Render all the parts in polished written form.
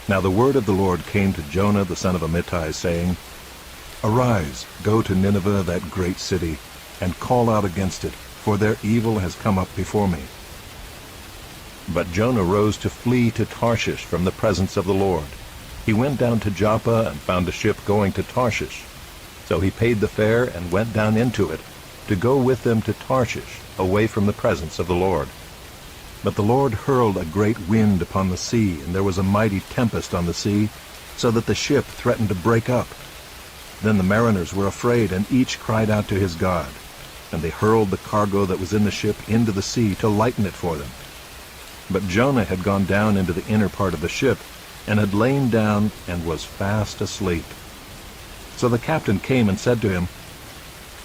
Now the word of the Lord came to Jonah the son of Amittai, saying, Arise, go to Nineveh, that great city, and call out against it, for their evil has come up before me. But Jonah rose to flee to Tarshish from the presence of the Lord. He went down to Joppa and found a ship going to Tarshish. So he paid the fare and went down into it, to go with them to Tarshish, away from the presence of the Lord. But the Lord hurled a great wind upon the sea, and there was a mighty tempest on the sea, so that the ship threatened to break up. Then the mariners were afraid, and each cried out to his God. And they hurled the cargo that was in the ship into the sea to lighten it for them. But Jonah had gone down into the inner part of the ship, and had lain down and was fast asleep. So the captain came and said to him,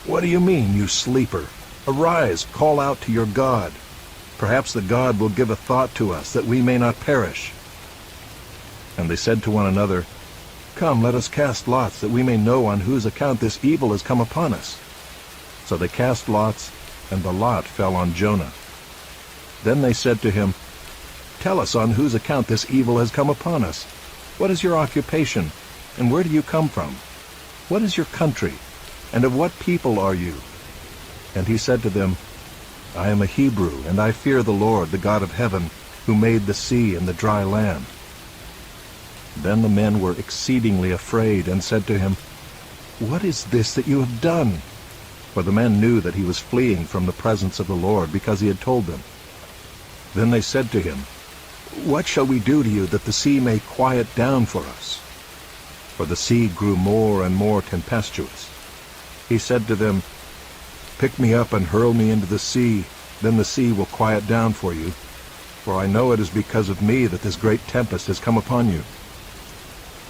What do you mean, you sleeper? Arise, call out to your God. Perhaps the God will give a thought to us, that we may not perish. And they said to one another, Come, let us cast lots, that we may know on whose account this evil has come upon us. So they cast lots, and the lot fell on Jonah. Then they said to him, Tell us on whose account this evil has come upon us. What is your occupation, and where do you come from? What is your country, and of what people are you? And he said to them, I am a Hebrew, and I fear the Lord, the God of heaven, who made the sea and the dry land. Then the men were exceedingly afraid, and said to him, What is this that you have done? For the men knew that he was fleeing from the presence of the Lord, because he had told them. Then they said to him, What shall we do to you, that the sea may quiet down for us? For the sea grew more and more tempestuous. He said to them, Pick me up and hurl me into the sea, then the sea will quiet down for you. For I know it is because of me that this great tempest has come upon you.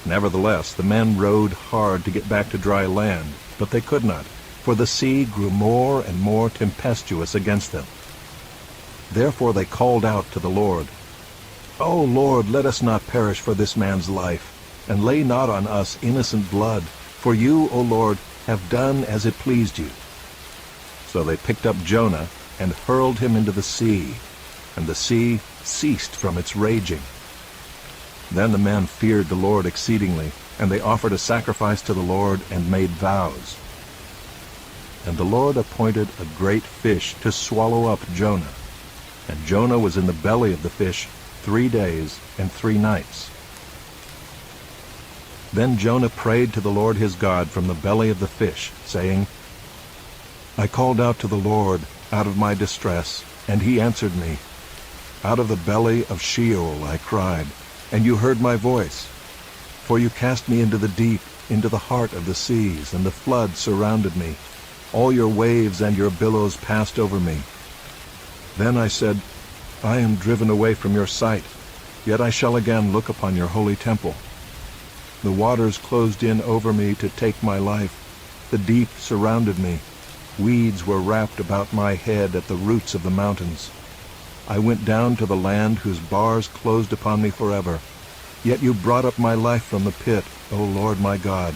Nevertheless, the men rowed hard to get back to dry land, but they could not, for the sea grew more and more tempestuous against them. Therefore they called out to the Lord, O Lord, let us not perish for this man's life, and lay not on us innocent blood, for you, O Lord, have done as it pleased you. So they picked up Jonah and hurled him into the sea, and the sea ceased from its raging. Then the men feared the Lord exceedingly, and they offered a sacrifice to the Lord and made vows. And the Lord appointed a great fish to swallow up Jonah. And Jonah was in the belly of the fish 3 days and 3 nights. Then Jonah prayed to the Lord his God from the belly of the fish, saying, I called out to the Lord out of my distress, and he answered me. Out of the belly of Sheol I cried, and you heard my voice. For you cast me into the deep, into the heart of the seas, and the flood surrounded me. All your waves and your billows passed over me. Then I said, I am driven away from your sight, yet I shall again look upon your holy temple. The waters closed in over me to take my life. The deep surrounded me. Weeds were wrapped about my head at the roots of the mountains. I went down to the land whose bars closed upon me forever. Yet you brought up my life from the pit, O Lord my God.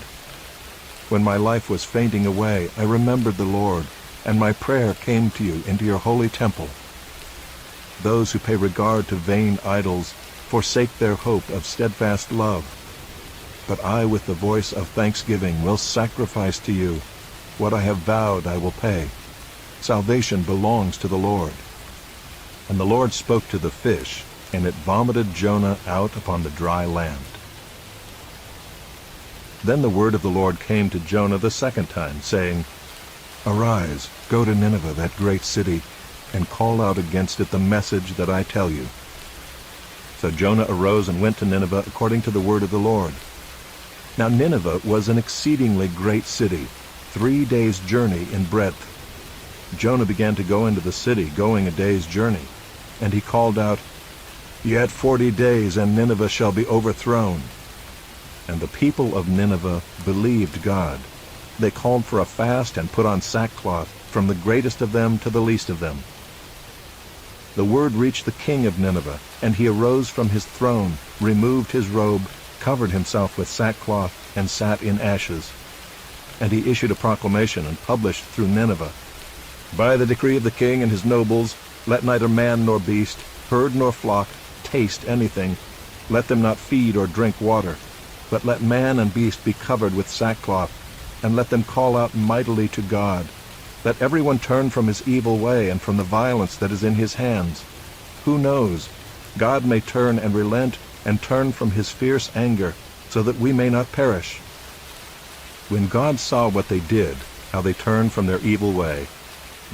When my life was fainting away, I remembered the Lord, and my prayer came to you into your holy temple. Those who pay regard to vain idols forsake their hope of steadfast love. But I with the voice of thanksgiving will sacrifice to you. What I have vowed I will pay. Salvation belongs to the Lord. And the Lord spoke to the fish, and it vomited Jonah out upon the dry land. Then the word of the Lord came to Jonah the second time, saying, Arise, go to Nineveh, that great city, and call out against it the message that I tell you. So Jonah arose and went to Nineveh according to the word of the Lord. Now Nineveh was an exceedingly great city, 3 days' journey in breadth. Jonah began to go into the city, going a day's journey. And he called out, Yet 40 days, and Nineveh shall be overthrown. And the people of Nineveh believed God. They called for a fast and put on sackcloth, from the greatest of them to the least of them. The word reached the king of Nineveh, and he arose from his throne, removed his robe, covered himself with sackcloth, and sat in ashes. And he issued a proclamation and published through Nineveh, By the decree of the king and his nobles, let neither man nor beast, herd nor flock, taste anything, Let them not feed or drink water, but let man and beast be covered with sackcloth, and let them call out mightily to God. Let everyone turn from his evil way and from the violence that is in his hands. Who knows? God may turn and relent and turn from his fierce anger, so that we may not perish." When God saw what they did, how they turned from their evil way,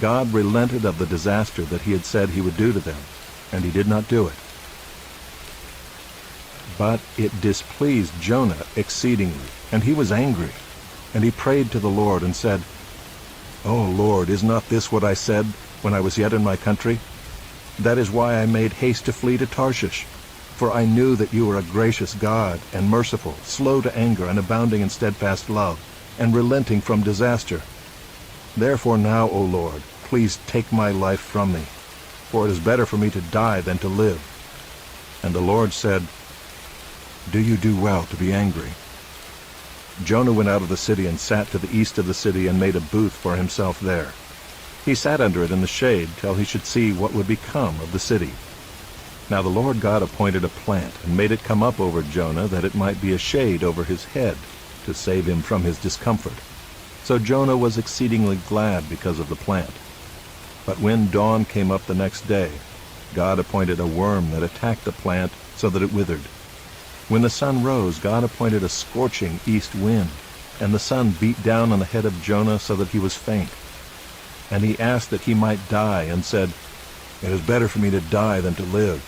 God relented of the disaster that he had said he would do to them, and he did not do it. But it displeased Jonah exceedingly, and he was angry. And he prayed to the Lord and said, "O Lord, is not this what I said when I was yet in my country? That is why I made haste to flee to Tarshish. For I knew that you are a gracious God, and merciful, slow to anger, and abounding in steadfast love, and relenting from disaster. Therefore now, O Lord, please take my life from me, for it is better for me to die than to live." And the Lord said, "Do you do well to be angry?" Jonah went out of the city and sat to the east of the city and made a booth for himself there. He sat under it in the shade till he should see what would become of the city. Now the Lord God appointed a plant and made it come up over Jonah, that it might be a shade over his head, to save him from his discomfort. So Jonah was exceedingly glad because of the plant. But when dawn came up the next day, God appointed a worm that attacked the plant so that it withered. When the sun rose, God appointed a scorching east wind, and the sun beat down on the head of Jonah so that he was faint. And he asked that he might die, and said, "It is better for me to die than to live."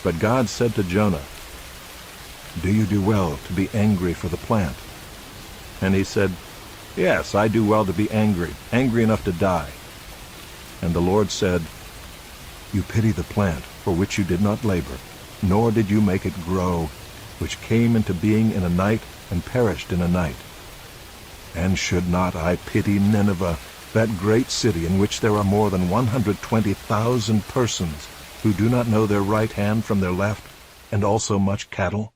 But God said to Jonah, "Do you do well to be angry for the plant?" And he said, "Yes, I do well to be angry enough to die." And the Lord said, "You pity the plant for which you did not labor, nor did you make it grow, which came into being in a night and perished in a night. And should not I pity Nineveh, that great city in which there are more than 120,000 persons who do not know their right hand from their left, and also much cattle?"